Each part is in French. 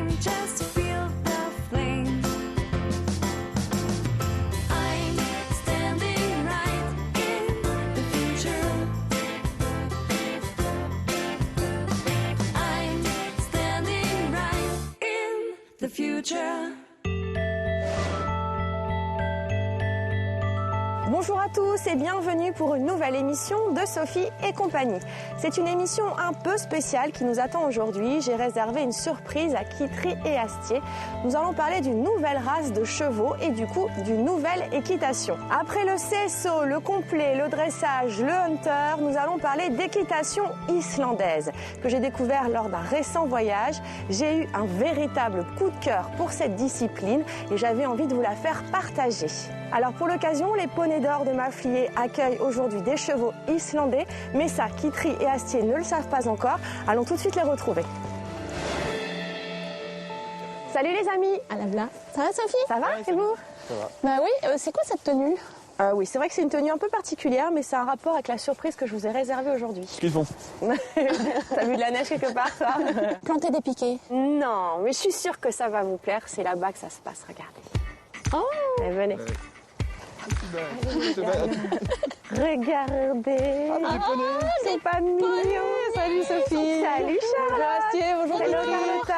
time just to feel the flame. I'm standing right in the future. I'm standing right in the future. Bonjour à tous et bienvenue pour une nouvelle émission de Sophie et compagnie. C'est une émission un peu spéciale qui nous attend aujourd'hui. J'ai réservé une surprise à Kitry et Astier. Nous allons parler d'une nouvelle race de chevaux et du coup d'une nouvelle équitation. Après le CSO, le complet, le dressage, le hunter, nous allons parler d'équitation islandaise que j'ai découvert lors d'un récent voyage. J'ai eu un véritable coup de cœur pour cette discipline et j'avais envie de vous la faire partager. Alors pour l'occasion, les poneys d'or de Maflier accueillent aujourd'hui des chevaux islandais, mais ça, Kitry et Astier ne le savent pas encore. Allons tout de suite les retrouver. Salut les amis. Ah la voilà. Ça va Sophie? Ça va et vous? Ça va. Bah oui, c'est quoi cette tenue? Oui, c'est vrai que c'est une tenue un peu particulière, mais c'est un rapport avec la surprise que je vous ai réservée aujourd'hui. Qu'est-ce qu'ils font? T'as vu de la neige quelque part, toi? Planter des piquets. Non, mais je suis sûre que ça va vous plaire. C'est là-bas que ça se passe, regardez. Oh. Allez, venez. Regardez. C'est pas mignon. Salut Sophie. Salut Charlotte. Astier, bonjour. Hello Carlotta.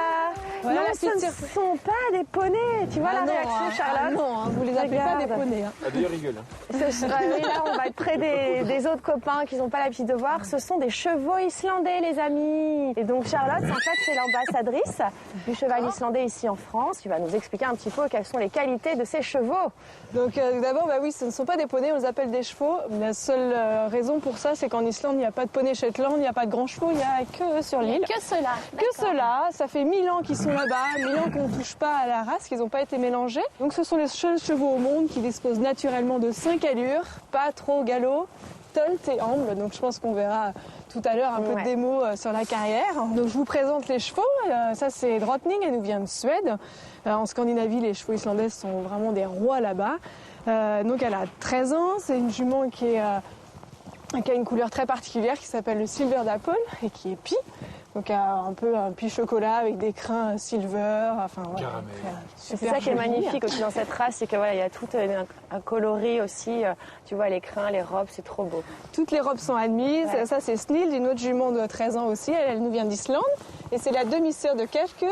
Ouais, non, la ce petite ne sont pas des poneys. Tu vois la réaction, Charlotte? non, vous les appelez pas des Regarde. poneys. Ah, d'ailleurs, rigole. Oui, là, on va être près des autres copains qui n'ont pas l'habitude de voir. Ce sont des chevaux islandais, les amis. Et donc, Charlotte, en fait, c'est l'ambassadrice du cheval islandais ici en France. Tu vas nous expliquer un petit peu quelles sont les qualités de ces chevaux. Donc d'abord, bah oui, ce ne sont pas des poneys, on les appelle des chevaux. La seule raison pour ça, c'est qu'en Islande, il n'y a pas de poney Shetland, il n'y a pas de grands chevaux, il n'y a que eux sur l'île. Que cela. Que ceux-là, ça fait 1000 ans qu'ils sont là-bas, 1000 ans qu'on ne touche pas à la race, qu'ils n'ont pas été mélangés. Donc ce sont les seuls chevaux au monde qui disposent naturellement de 5 allures, pas trop galop, tolt et amble. Donc je pense qu'on verra tout à l'heure un peu de démo sur la carrière. Donc je vous présente les chevaux. Ça c'est Drottning, elle nous vient de Suède. En Scandinavie, les chevaux islandais sont vraiment des rois là-bas. Donc elle a 13 ans, c'est une jument qui a une couleur très particulière qui s'appelle le Silver d'Apple et qui est pie. Donc un peu un pie chocolat avec des crins silver, enfin voilà. C'est ça qui est magnifique aussi dans cette race, c'est que voilà, il y a tout un coloris aussi. Tu vois les crins, les robes, c'est trop beau. Toutes les robes sont admises. Ouais. Ça c'est Snild, une autre jument de 13 ans aussi. Elle nous vient d'Islande et c'est la demi-sœur de Kerke.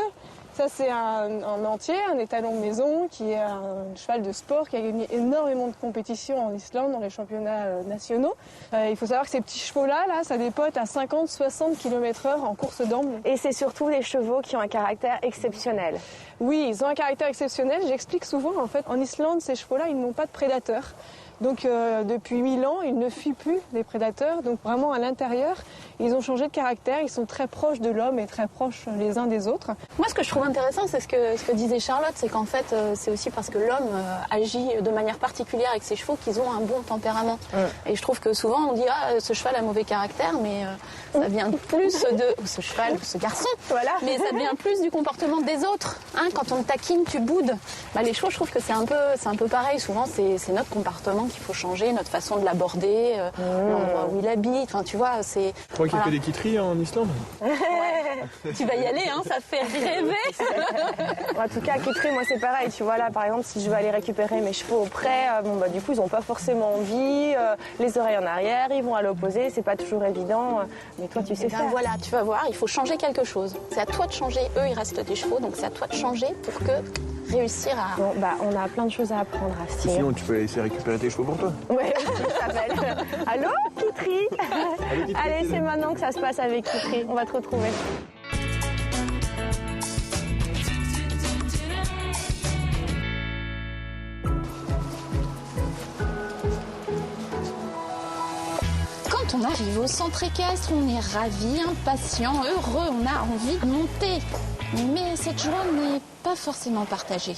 Ça, c'est un entier, un étalon de maison, qui est un cheval de sport qui a gagné énormément de compétitions en Islande dans les championnats nationaux. Il faut savoir que ces petits chevaux-là, ça dépote à 50-60 km/h en course d'amble. Et c'est surtout des chevaux qui ont un caractère exceptionnel. Oui, ils ont un caractère exceptionnel. J'explique souvent, en fait, en Islande, ces chevaux-là, ils n'ont pas de prédateurs. Donc depuis 1000 ans, ils ne fuient plus les prédateurs. Donc vraiment à l'intérieur, ils ont changé de caractère. Ils sont très proches de l'homme et très proches les uns des autres. Moi, ce que je trouve intéressant, c'est ce que disait Charlotte, c'est qu'en fait, c'est aussi parce que l'homme agit de manière particulière avec ses chevaux qu'ils ont un bon tempérament. Et je trouve que souvent, on dit ce cheval a mauvais caractère, mais ça vient plus de ce cheval ou ce garçon. Voilà. Mais ça vient plus du comportement des autres. Hein, quand on le taquine, tu boudes. Bah, les chevaux, je trouve que c'est un peu pareil. Souvent, c'est notre comportement qu'il faut changer, notre façon de l'aborder, l'endroit où il habite. Enfin, tu vois, c'est. Tu crois qu'il y a que des Kitry en Islande? Tu vas y aller, hein, ça fait rêver. En tout cas, Kitry, moi c'est pareil. Tu vois là, par exemple, si je veux aller récupérer mes chevaux au pré, du coup, ils n'ont pas forcément envie. Les oreilles en arrière, ils vont à l'opposé. C'est pas toujours évident. Mais toi, tu sais faire. Voilà, tu vas voir, il faut changer quelque chose. C'est à toi de changer. Eux, ils restent des chevaux, donc c'est à toi de changer pour que réussir à. Bon, on a plein de choses à apprendre, Astier. Sinon, tu peux essayer de récupérer tes chevaux pour toi. Ouais, ça s'appelle. Allô, Kitry. Allez, c'est maintenant que ça se passe avec Kitry. On va te retrouver. Quand on arrive au centre équestre, on est ravi, impatient, heureux, on a envie de monter. Mais cette joie n'est pas forcément partagée.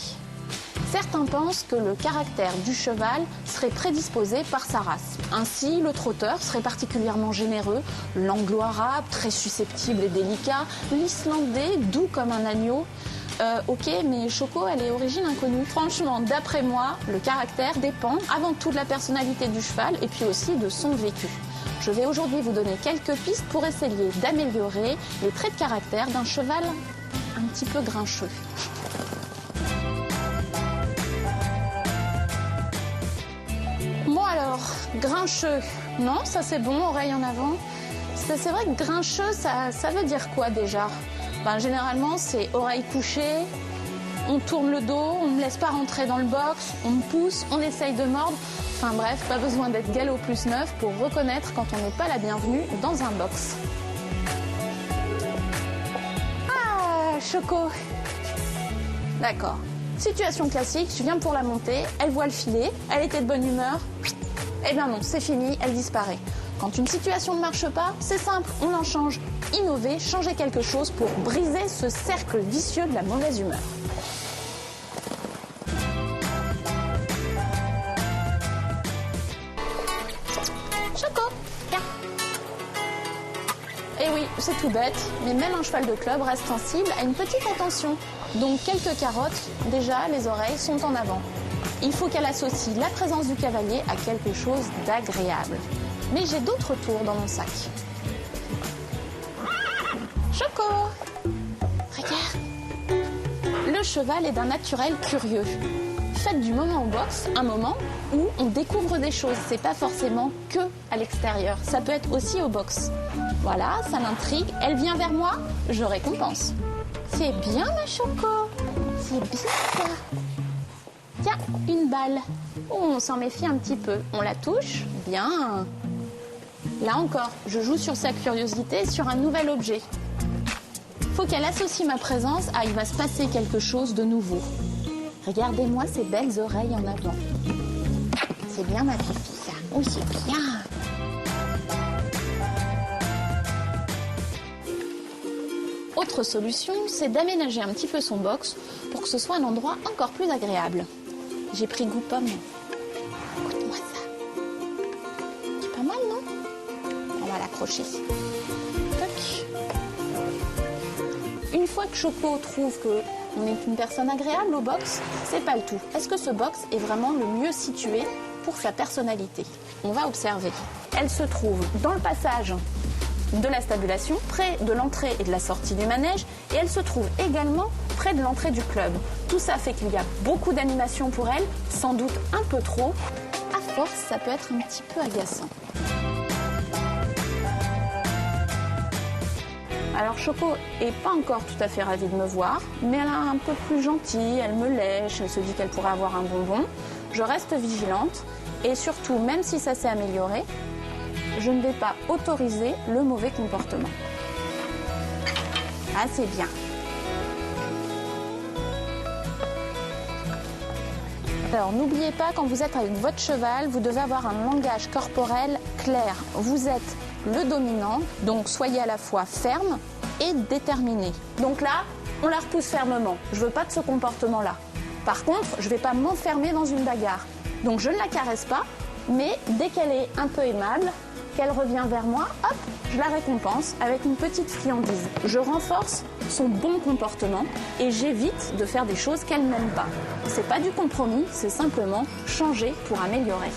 Certains pensent que le caractère du cheval serait prédisposé par sa race. Ainsi, le trotteur serait particulièrement généreux, l'anglo-arabe très susceptible et délicat, l'islandais doux comme un agneau. Ok, mais Choco, elle est origine inconnue. Franchement, d'après moi, le caractère dépend avant tout de la personnalité du cheval et puis aussi de son vécu. Je vais aujourd'hui vous donner quelques pistes pour essayer d'améliorer les traits de caractère d'un cheval un petit peu grincheux. Bon alors, grincheux, non, ça c'est bon, oreille en avant. C'est vrai que grincheux, ça veut dire quoi déjà? Généralement, c'est oreille couchée, on tourne le dos, on ne laisse pas rentrer dans le box, on me pousse, on essaye de mordre. Enfin bref, pas besoin d'être galop plus neuf pour reconnaître quand on n'est pas la bienvenue dans un box. Ah, Choco. D'accord. Situation classique, je viens pour la monter, elle voit le filet, elle était de bonne humeur. Eh bien non, c'est fini, elle disparaît. Quand une situation ne marche pas, c'est simple, on en change. Innover, changer quelque chose pour briser ce cercle vicieux de la mauvaise humeur. Choco, viens. Eh oui, c'est tout bête, mais même un cheval de club reste sensible à une petite attention. Donc quelques carottes, déjà les oreilles sont en avant. Il faut qu'elle associe la présence du cavalier à quelque chose d'agréable. Mais j'ai d'autres tours dans mon sac. Choco, regarde. Le cheval est d'un naturel curieux. Faites du moment au box un moment où on découvre des choses. C'est pas forcément que à l'extérieur. Ça peut être aussi au box. Voilà, ça l'intrigue. Elle vient vers moi, je récompense. C'est bien ma Choco. C'est bien ça. Tiens, une balle. Oh, on s'en méfie un petit peu. On la touche. Bien. Là encore, je joue sur sa curiosité, sur un nouvel objet. Faut qu'elle associe ma présence à il va se passer quelque chose de nouveau. Regardez-moi ces belles oreilles en avant. C'est bien ma fille, ça. Oui, c'est bien. Autre solution, c'est d'aménager un petit peu son box pour que ce soit un endroit encore plus agréable. J'ai pris goût pomme. Écoute-moi ça. C'est pas mal, non? On va l'accrocher. Toc. Une fois que Choco trouve qu'on est une personne agréable au box, c'est pas le tout. Est-ce que ce box est vraiment le mieux situé pour sa personnalité? On va observer. Elle se trouve dans le passage de la stabulation, près de l'entrée et de la sortie du manège, et elle se trouve également près de l'entrée du club. Tout ça fait qu'il y a beaucoup d'animation pour elle, sans doute un peu trop. À force, ça peut être un petit peu agaçant. Alors Choco est pas encore tout à fait ravie de me voir, mais elle est un peu plus gentille, elle me lèche, elle se dit qu'elle pourrait avoir un bonbon. Je reste vigilante et surtout, même si ça s'est amélioré, je ne vais pas autoriser le mauvais comportement. Ah, c'est bien. Alors, n'oubliez pas, quand vous êtes avec votre cheval, vous devez avoir un langage corporel clair. Vous êtes le dominant, donc soyez à la fois ferme et déterminé. Donc là, on la repousse fermement. Je ne veux pas de ce comportement-là. Par contre, je ne vais pas m'enfermer dans une bagarre. Donc, je ne la caresse pas, mais dès qu'elle est un peu aimable, qu'elle revient vers moi, hop, je la récompense avec une petite friandise. Je renforce son bon comportement et j'évite de faire des choses qu'elle n'aime pas. C'est pas du compromis, c'est simplement changer pour améliorer.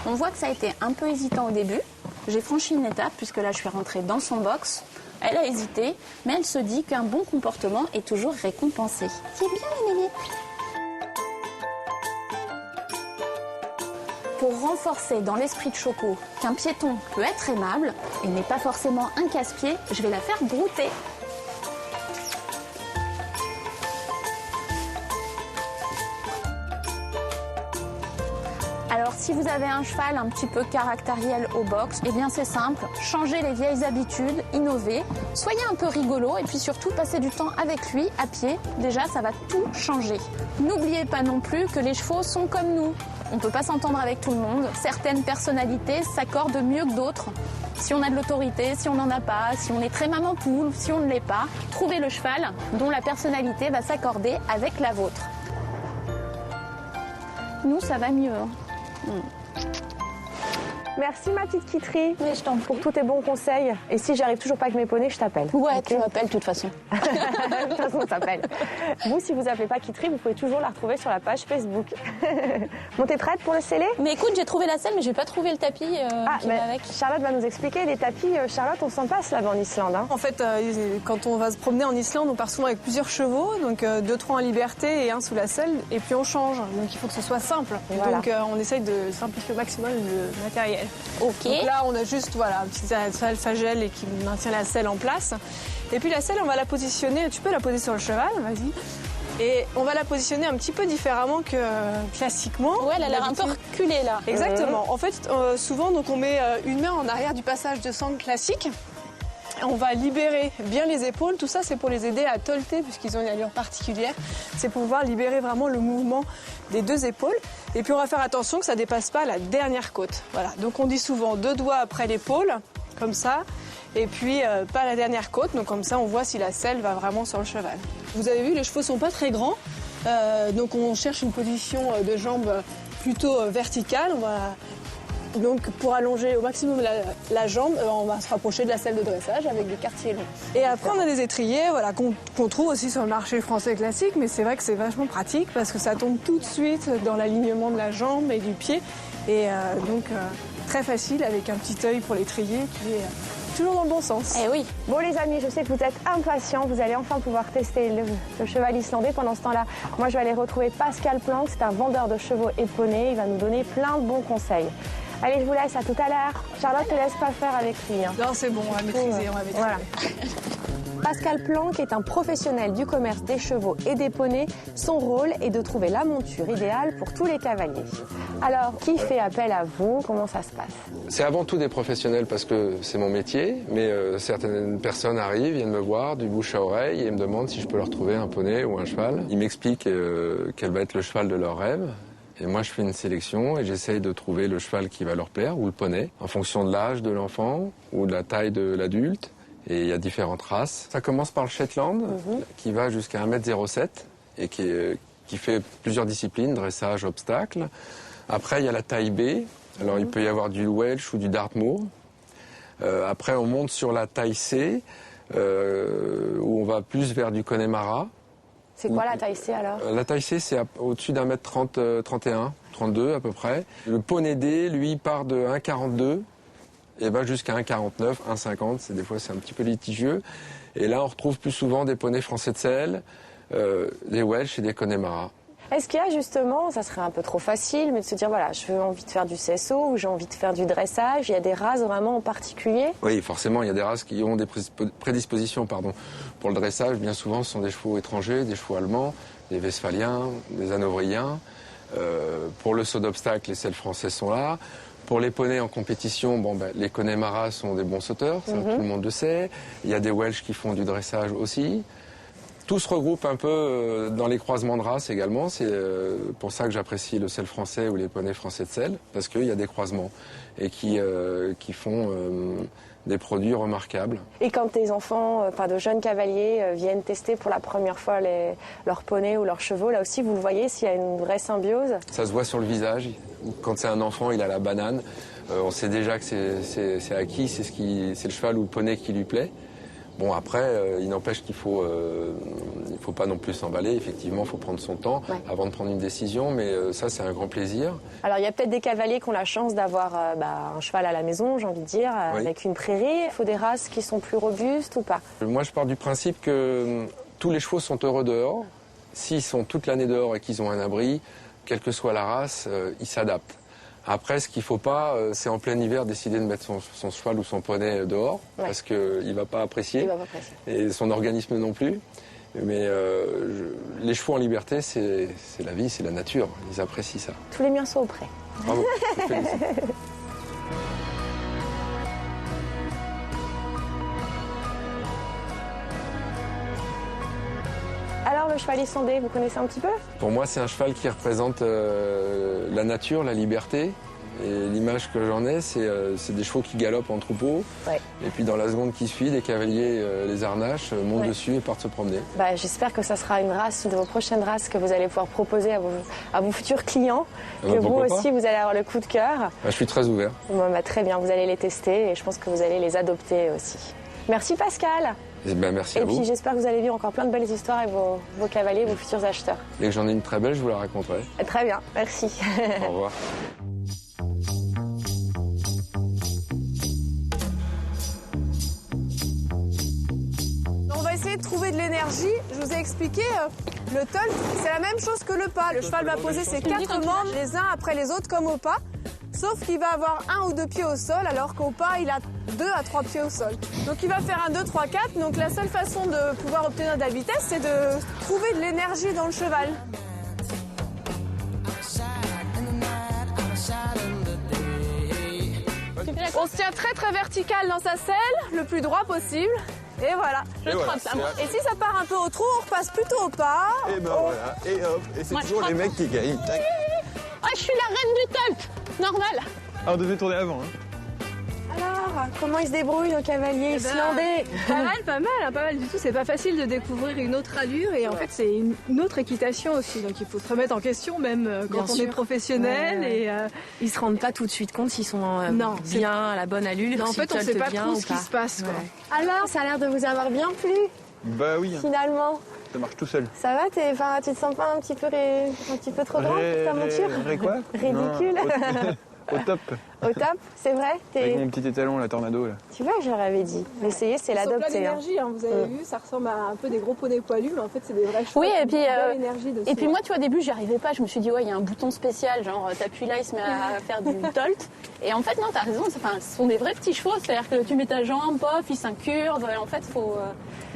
On voit que ça a été un peu hésitant au début. J'ai franchi une étape puisque là je suis rentrée dans son box. Elle a hésité, mais elle se dit qu'un bon comportement est toujours récompensé. C'est bien la Mélie. Pour renforcer dans l'esprit de Choco qu'un piéton peut être aimable et n'est pas forcément un casse-pied, je vais la faire brouter. Alors si vous avez un cheval un petit peu caractériel au box, eh bien c'est simple, changez les vieilles habitudes, innovez, soyez un peu rigolo et puis surtout passez du temps avec lui à pied, déjà ça va tout changer. N'oubliez pas non plus que les chevaux sont comme nous. On ne peut pas s'entendre avec tout le monde. Certaines personnalités s'accordent mieux que d'autres. Si on a de l'autorité, si on n'en a pas, si on est très maman poule, si on ne l'est pas, trouvez le cheval dont la personnalité va s'accorder avec la vôtre. Nous, ça va mieux. Merci ma petite Kitri Mais je t'en prie. pour tous tes bons conseils. Et si j'arrive toujours pas avec mes poneys, je t'appelle. Ouais, Ok. tu m'appelles de toute façon. De toute façon, on s'appelle. Vous, si vous appelez pas Kitri, vous pouvez toujours la retrouver sur la page Facebook. Bon, t'es prête pour le scellé? Mais écoute, j'ai trouvé la selle, mais j'ai pas trouvé le tapis qui va avec. Charlotte va nous expliquer. Les tapis, Charlotte, on s'en passe là-bas en Islande. Hein. En fait, quand on va se promener en Islande, on part souvent avec plusieurs chevaux, donc 2-3 en liberté et un sous la selle, et puis on change. Donc il faut que ce soit simple. Voilà. Donc on essaye de simplifier au maximum le matériel. Ok. Donc là, on a juste un petit alphagel et qui maintient la selle en place. Et puis la selle, on va la positionner. Tu peux la poser sur le cheval, vas-y. Et on va la positionner un petit peu différemment que classiquement. Ouais, elle a l'air un peu D'habitude. reculée là. Exactement. En fait, souvent, donc, on met une main en arrière du passage de sangle classique. On va libérer bien les épaules. Tout ça, c'est pour les aider à tolter, puisqu'ils ont une allure particulière. C'est pour pouvoir libérer vraiment le mouvement des deux épaules. Et puis, on va faire attention que ça ne dépasse pas la dernière côte. Voilà. Donc, on dit souvent 2 doigts après l'épaule, comme ça. Et puis, pas la dernière côte. Donc, comme ça, on voit si la selle va vraiment sur le cheval. Vous avez vu, les chevaux sont pas très grands. Donc, on cherche une position de jambes plutôt verticale. On va... Donc pour allonger au maximum la jambe, on va se rapprocher de la selle de dressage avec des quartiers longs. Et après on a des étriers qu'on trouve aussi sur le marché français classique, mais c'est vrai que c'est vachement pratique parce que ça tombe tout de suite dans l'alignement de la jambe et du pied. Et donc très facile avec un petit œil pour l'étrier qui est toujours dans le bon sens. Eh oui. Bon les amis, je sais que vous êtes impatients, vous allez enfin pouvoir tester le cheval islandais. Pendant ce temps-là, moi je vais aller retrouver Pascal Planck, c'est un vendeur de chevaux et poneys, il va nous donner plein de bons conseils. Allez, je vous laisse, à tout à l'heure. Charlotte, te laisse pas faire avec lui. Hein. Non, c'est bon, on va maîtriser, Voilà. Pascal Planck est un professionnel du commerce des chevaux et des poneys. Son rôle est de trouver la monture idéale pour tous les cavaliers. Alors, qui fait appel à vous? Comment ça se passe? C'est avant tout des professionnels parce que c'est mon métier, mais certaines personnes arrivent, viennent me voir du bouche à oreille et me demandent si je peux leur trouver un poney ou un cheval. Ils m'expliquent quel va être le cheval de leur rêve. Et moi, je fais une sélection et j'essaye de trouver le cheval qui va leur plaire ou le poney en fonction de l'âge de l'enfant ou de la taille de l'adulte. Et il y a différentes races. Ça commence par le Shetland qui va jusqu'à 1,07 m et qui fait plusieurs disciplines, dressage, obstacle. Après, il y a la taille B. Alors, il peut y avoir du Welsh ou du Dartmoor. Après, on monte sur la taille C où on va plus vers du Connemara. C'est quoi la taille C alors? La taille C, c'est au-dessus d'1,30 m 31, 32 à peu près. Le poney D, lui, part de 1,42 et va jusqu'à 1,49, 1,50. Des fois, c'est un petit peu litigieux. Et là, on retrouve plus souvent des poneys français de selle, des Welsh et des Connemara. Est-ce qu'il y a justement, ça serait un peu trop facile, mais de se dire, voilà, j'ai envie de faire du CSO ou j'ai envie de faire du dressage, il y a des races vraiment en particulier? Oui, forcément, il y a des races qui ont des prédispositions pour le dressage. Bien souvent, ce sont des chevaux étrangers, des chevaux allemands, des Westphaliens, des Hanovriens. Pour le saut d'obstacle, les selles françaises sont là. Pour les poneys en compétition, les Connemara sont des bons sauteurs, ça, tout le monde le sait. Il y a des Welsh qui font du dressage aussi. Tout se regroupe un peu dans les croisements de races également. C'est pour ça que j'apprécie le selle français ou les poneys français de selle, parce qu'il y a des croisements et qui font des produits remarquables. Et quand tes enfants, de jeunes cavaliers, viennent tester pour la première fois leurs poneys ou leurs chevaux, là aussi vous le voyez s'il y a une vraie symbiose? Ça se voit sur le visage. Quand c'est un enfant, il a la banane. On sait déjà que c'est acquis, c'est le cheval ou le poney qui lui plaît. Bon, après, il n'empêche qu'il faut pas non plus s'emballer. Effectivement, il faut prendre son temps avant de prendre une décision. Mais ça, c'est un grand plaisir. Alors, il y a peut-être des cavaliers qui ont la chance d'avoir un cheval à la maison, j'ai envie de dire, avec une prairie. Il faut des races qui sont plus robustes ou pas? Moi, je pars du principe que tous les chevaux sont heureux dehors. S'ils sont toute l'année dehors et qu'ils ont un abri, quelle que soit la race, ils s'adaptent. Après, ce qu'il ne faut pas, c'est en plein hiver décider de mettre son cheval ou son poney dehors, parce qu'il ne va pas apprécier, et son organisme non plus. Mais les chevaux en liberté, c'est la vie, c'est la nature, ils apprécient ça. Tous les miens sont au pré. Bravo, je te félicite. Alors, le cheval islandais, vous connaissez un petit peu? Pour moi, c'est un cheval qui représente la nature, la liberté. Et l'image que j'en ai, c'est des chevaux qui galopent en troupeau. Ouais. Et puis dans la seconde qui suit, des cavaliers les harnachent, montent dessus et partent se promener. Bah, j'espère que ça sera une race, une de vos prochaines races que vous allez pouvoir proposer à vos futurs clients. Ah bah, que vous pourquoi aussi, vous allez avoir le coup de cœur. Bah, je suis très ouvert. Bah, très bien, vous allez les tester et je pense que vous allez les adopter aussi. Merci Pascal. Et ben, merci Et à vous. puis j'espère que vous allez vivre encore plein de belles histoires avec vos cavaliers, vos futurs acheteurs. Dès que j'en ai une très belle, je vous la raconterai. Très bien, merci. Au revoir. On va essayer de trouver de l'énergie. Je vous ai expliqué, le tolt, c'est la même chose que le pas. Le cheval va poser ses 4 membres les uns après les autres comme au pas. Sauf qu'il va avoir 1 ou 2 pieds au sol, alors qu'au pas, il a 2 à 3 pieds au sol. Donc il va faire 1, 2, 3, 4. Donc la seule façon de pouvoir obtenir de la vitesse, c'est de trouver de l'énergie dans le cheval. On se tient très très vertical dans sa selle, le plus droit possible. Et voilà. Et voilà, Et si ça part un peu au trou, on repasse plutôt au pas. Et ben voilà, et hop, et c'est Moi, toujours je les mecs qui gagnent. Tac. Ah, je suis la reine du tolt. Normal. Ah, on devait tourner avant, hein. Alors, comment ils se débrouillent nos cavaliers islandais? Pas mal du tout. C'est pas facile de découvrir une autre allure et en fait c'est une autre équitation aussi. Donc il faut se remettre en question même quand Bien on sûr. est professionnel. Ouais. Et Ils se rendent pas tout de suite compte s'ils sont Non, c'est- bien à la bonne allure. non, en si fait on Tolt sait pas vient trop ou ce qui pas. se passe. Quoi. Ouais. Alors, ça a l'air de vous avoir bien plu, Bah oui, hein. finalement. Ça marche tout seul. Ça va, tu te sens pas un petit peu trop grand pour ta monture? Quoi? Ridicule. Non, au top. Au top, c'est vrai? Avec mon petit étalon, la tornado, là. Tu vois, je leur avais dit. L'essayer, c'est Ils sont plein l'adopter. hein. d'énergie, vous avez vu, ça ressemble à un peu des gros poneys poilus, mais en fait c'est des vrais chevaux. Oui, et avec puis, une belle énergie dessus. Et puis moi, tu vois, au début, j'y arrivais pas. Je me suis dit, ouais, il y a un bouton spécial, genre t'appuies là, il se met à faire du tolt. Et en fait, non, t'as raison, ce sont des vrais petits chevaux. C'est-à-dire que tu mets ta jambe, pof, ils s'incurvent. En fait,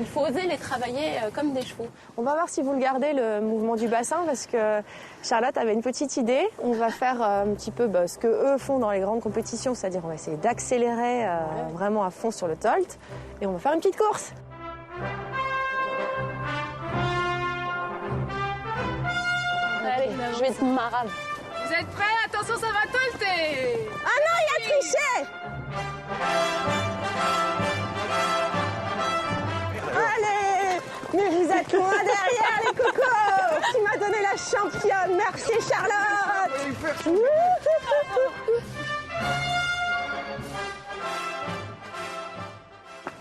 il faut oser les travailler comme des chevaux. On va voir si vous le gardez, le mouvement du bassin, parce que Charlotte avait une petite idée. On va faire un petit peu ce que eux font dans les grandes compétitions, c'est-à-dire on va essayer d'accélérer vraiment à fond sur le tolt. Et on va faire une petite course. Allez, je vais être marave. Vous êtes prêts? Attention, ça va tolter. Ah non, il a triché! Allez! Mais vous êtes loin derrière, les cocos! Tu m'as donné la championne! Merci, Charlotte!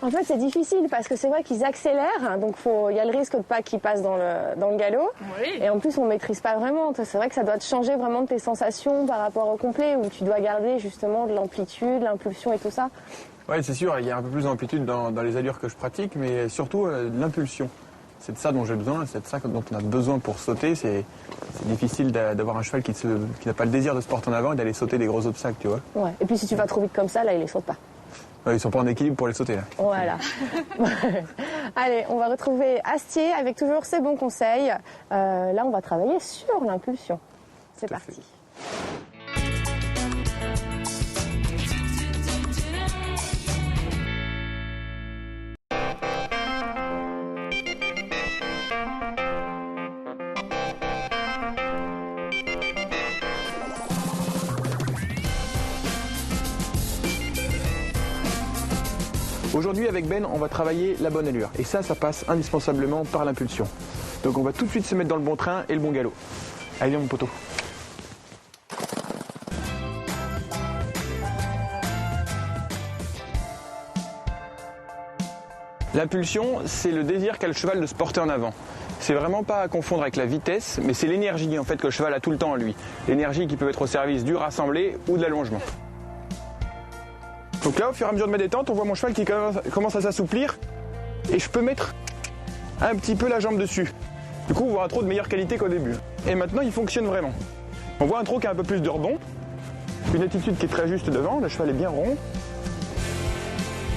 En fait, c'est difficile parce que c'est vrai qu'ils accélèrent, donc il y a le risque de pas qu'ils passent dans le galop. Oui. Et en plus, on maîtrise pas vraiment. C'est vrai que ça doit te changer vraiment de tes sensations par rapport au complet, où tu dois garder justement de l'amplitude, l'impulsion et tout ça. Ouais, c'est sûr, il y a un peu plus d'amplitude dans les allures que je pratique, mais surtout de l'impulsion. C'est de ça dont j'ai besoin, c'est de ça dont on a besoin pour sauter. C'est difficile d'avoir un cheval qui n'a pas le désir de se porter en avant et d'aller sauter des gros obstacles, tu vois. Ouais. Et puis si tu vas trop vite comme ça, là, il les saute pas. Ouais, ils sont pas en équilibre pour les sauter, là. Voilà. Allez, on va retrouver Astier avec toujours ses bons conseils. Là, on va travailler sur l'impulsion. C'est Tout à parti. Aujourd'hui, avec Ben, on va travailler la bonne allure. Et ça passe indispensablement par l'impulsion. Donc on va tout de suite se mettre dans le bon train et le bon galop. Allez, viens, mon poteau. L'impulsion, c'est le désir qu'a le cheval de se porter en avant. C'est vraiment pas à confondre avec la vitesse, mais c'est l'énergie en fait que le cheval a tout le temps en lui. L'énergie qui peut être au service du rassemblé ou de l'allongement. Donc là, au fur et à mesure de ma détente, on voit mon cheval qui commence à s'assouplir et je peux mettre un petit peu la jambe dessus. Du coup, on voit un trot de meilleure qualité qu'au début. Et maintenant, il fonctionne vraiment. On voit un trot qui a un peu plus de rebond, une attitude qui est très juste devant, le cheval est bien rond.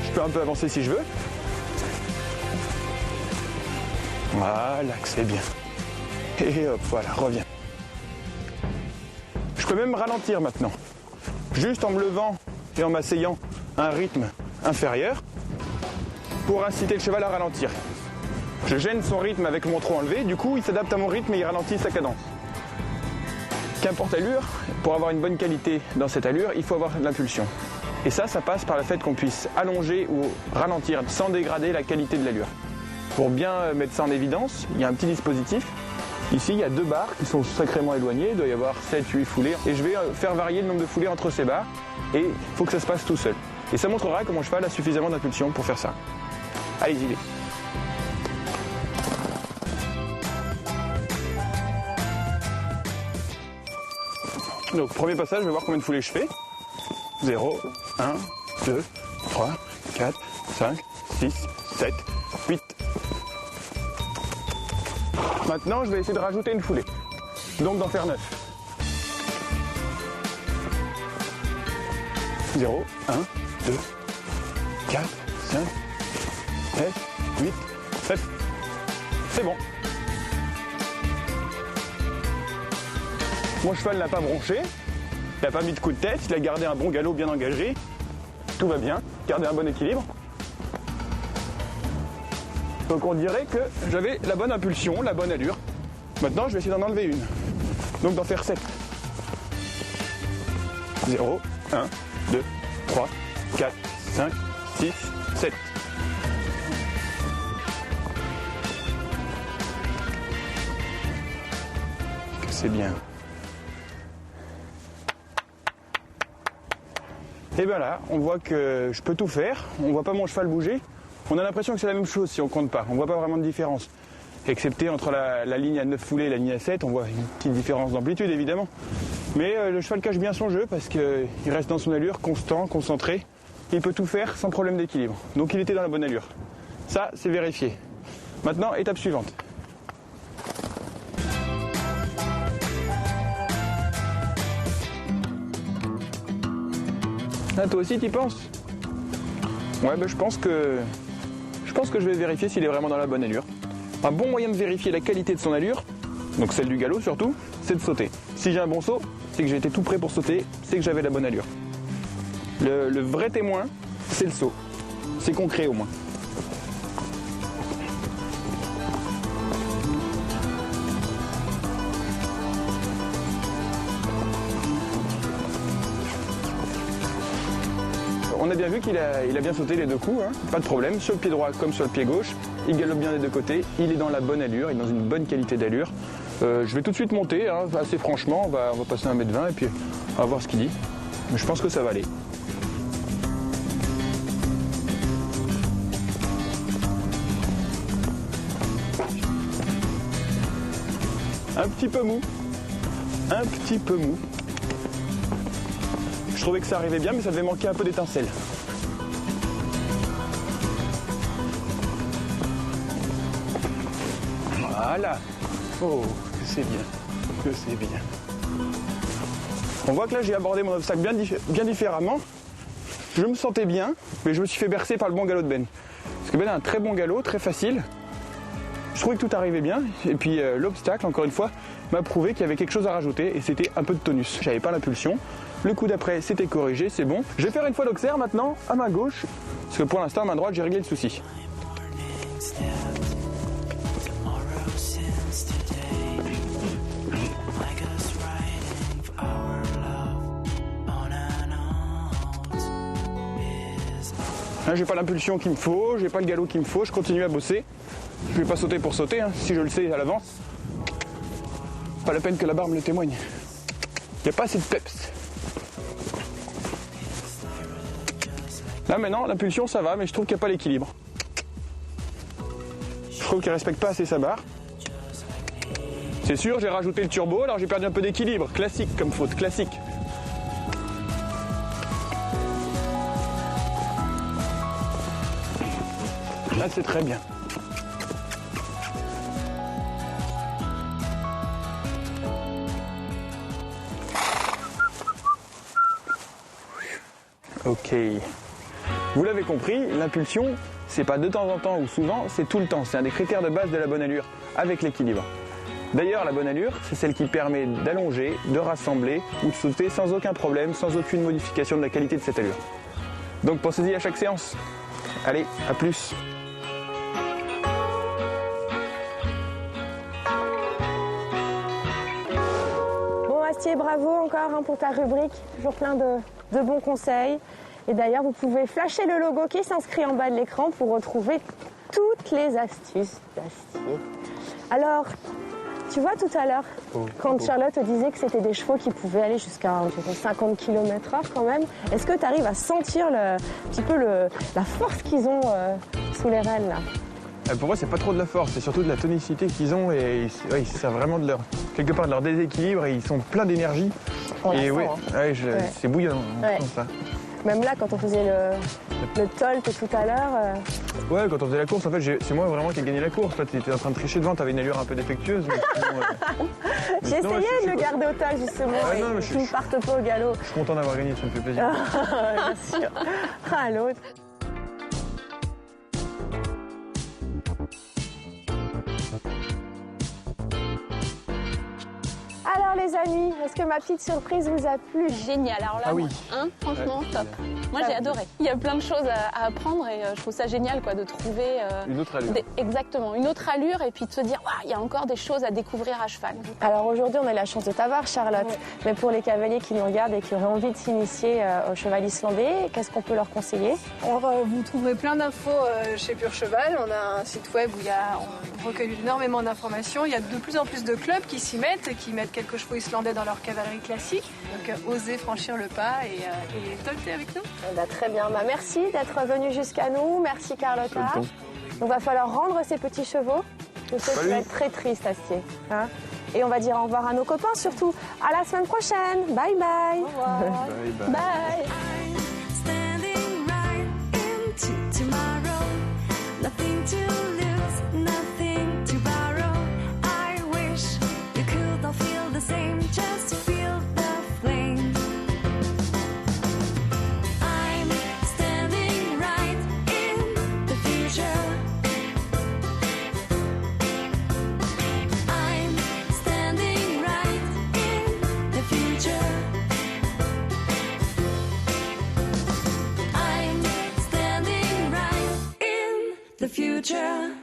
Je peux un peu avancer si je veux. Voilà, c'est bien. Et hop, voilà, reviens. Je peux même ralentir maintenant. Juste en me levant et en m'asseyant à un rythme inférieur pour inciter le cheval à ralentir. Je gêne son rythme avec mon trot enlevé, du coup il s'adapte à mon rythme et il ralentit sa cadence. qu'importe l'allure, pour avoir une bonne qualité dans cette allure, il faut avoir de l'impulsion. Et ça passe par le fait qu'on puisse allonger ou ralentir sans dégrader la qualité de l'allure. Pour bien mettre ça en évidence, il y a un petit dispositif. Ici, il y a 2 barres qui sont sacrément éloignées, il doit y avoir 7-8 foulées. Et je vais faire varier le nombre de foulées entre ces barres et il faut que ça se passe tout seul. Et ça montrera que mon cheval a suffisamment d'impulsion pour faire ça. Allez, j'y vais. Donc, premier passage, je vais voir combien de foulées je fais. 0, 1, 2, 3, 4, 5, 6, 7, 8. Maintenant, je vais essayer de rajouter une foulée. Donc d'en faire 9. 0, 1, 2, 4, 5, 7, 8, 7. C'est bon. Mon cheval n'a pas bronché, il n'a pas mis de coup de tête, il a gardé un bon galop bien engagé. Tout va bien, gardé un bon équilibre. Donc on dirait que j'avais la bonne impulsion, la bonne allure. Maintenant je vais essayer d'en enlever une. Donc d'en faire 7. 0, 1, 2, 3, 4, 5, 6, 7. C'est bien. Et bien là, on voit que je peux tout faire, on voit pas mon cheval bouger. On a l'impression que c'est la même chose si on compte pas, on voit pas vraiment de différence. Excepté entre la ligne à 9 foulées et la ligne à 7, on voit une petite différence d'amplitude évidemment. Mais le cheval cache bien son jeu parce qu'il reste dans son allure, constant, concentré. Il peut tout faire sans problème d'équilibre. Donc il était dans la bonne allure. Ça, c'est vérifié. Maintenant, étape suivante. Ah, toi aussi, t'y penses? Ouais, ben, je pense que je vais vérifier s'il est vraiment dans la bonne allure. Un bon moyen de vérifier la qualité de son allure, donc celle du galop surtout, c'est de sauter. Si j'ai un bon saut, c'est que j'ai été tout prêt pour sauter, c'est que j'avais la bonne allure. Le vrai témoin, c'est le saut. C'est concret au moins. On a bien vu qu'il a bien sauté les 2 coups, hein. Pas de problème, sur le pied droit comme sur le pied gauche. Il galope bien des 2 côtés, il est dans la bonne allure, il est dans une bonne qualité d'allure. Je vais tout de suite monter, hein, assez franchement, on va passer 1m20 et puis on va voir ce qu'il dit. Mais je pense que ça va aller. Un petit peu mou. Un petit peu mou. Je trouvais que ça arrivait bien, mais ça devait manquer un peu d'étincelle. Voilà. Oh, que c'est bien. Que c'est bien. On voit que là, j'ai abordé mon obstacle bien différemment. Je me sentais bien, mais je me suis fait bercer par le bon galop de Ben. Parce que Ben a un très bon galop, très facile. Je trouvais que tout arrivait bien. Et puis l'obstacle, encore une fois, m'a prouvé qu'il y avait quelque chose à rajouter et c'était un peu de tonus. J'avais pas l'impulsion. Le coup d'après, c'était corrigé, c'est bon. Je vais faire une fois d'auxerre maintenant à main gauche, parce que pour l'instant, à main droite, j'ai réglé le souci. Là, j'ai pas l'impulsion qu'il me faut, j'ai pas le galop qu'il me faut, je continue à bosser. Je vais pas sauter pour sauter, hein, si je le sais à l'avance. Pas la peine que la barre me le témoigne. Il n'y a pas assez de peps. Là maintenant, l'impulsion ça va, mais je trouve qu'il n'y a pas l'équilibre. Je trouve qu'il ne respecte pas assez sa barre. C'est sûr, j'ai rajouté le turbo, alors j'ai perdu un peu d'équilibre. Classique comme faute, classique. Là c'est très bien. Ok. Vous l'avez compris, l'impulsion, c'est pas de temps en temps ou souvent, c'est tout le temps. C'est un des critères de base de la bonne allure, avec l'équilibre. D'ailleurs, la bonne allure, c'est celle qui permet d'allonger, de rassembler ou de sauter sans aucun problème, sans aucune modification de la qualité de cette allure. Donc pensez-y à chaque séance. Allez, à plus. Astier, bravo encore pour ta rubrique. Toujours plein de bons conseils. Et d'ailleurs, vous pouvez flasher le logo qui s'inscrit en bas de l'écran pour retrouver toutes les astuces d'Astier. Alors, tu vois tout à l'heure, quand Charlotte disait que c'était des chevaux qui pouvaient aller jusqu'à environ 50 km/h quand même, est-ce que tu arrives à sentir un petit peu la force qu'ils ont sous les rênes là? Pour moi, c'est pas trop de la force, c'est surtout de la tonicité qu'ils ont et ils servent vraiment quelque part de leur déséquilibre et ils sont pleins d'énergie. On la Et sent, ouais, hein. ouais, c'est bouillant, Ouais. ça. Même là, quand on faisait le tolt tout à l'heure, Ouais, quand on faisait la course, en fait, c'est moi vraiment qui ai gagné la course. Toi, tu étais en train de tricher devant, tu avais une allure un peu défectueuse. Mais sinon, j'ai sinon, essayé je de le suis- garder au tolt justement Ouais, et non, mais qu'ils ne partent pas au galop. Je suis content d'avoir gagné, ça me fait plaisir. Bien sûr. Ah, l'autre. Alors les amis, est-ce que ma petite surprise vous a plu? Génial, alors là, Ah oui. moi, hein, franchement, top. Moi, j'ai adoré. Il y a plein de choses à apprendre et je trouve ça génial quoi, de trouver Une autre allure. exactement une autre allure et puis de se dire, waouh, il y a encore des choses à découvrir à cheval. Alors aujourd'hui, on a la chance de t'avoir, Charlotte. Ouais. Mais pour les cavaliers qui nous regardent et qui auraient envie de s'initier au cheval islandais, qu'est-ce qu'on peut leur conseiller? Alors, vous trouverez plein d'infos chez Pure Cheval. On a un site web où on recueille énormément d'informations. Il y a de plus en plus de clubs qui s'y mettent et qui mettent quelques chevaux islandais dans leur cavalerie classique. Donc, osez franchir le pas et tolter avec nous. Eh ben, très bien. Bah, merci d'être venu jusqu'à nous. Merci, Carlotta. Pas le temps. On va falloir rendre ces petits chevaux. Je sais que tu Salut. vas être très triste, Astier. Hein, et on va dire au revoir à nos copains, surtout. À la semaine prochaine. Bye bye. Bye, bye. Bye. Standing right into tomorrow. Nothing to lose, nothing to borrow. I wish you could all feel the same, just feel the flame. I'm standing right in the future. I'm standing right in the future. I'm standing right in the future.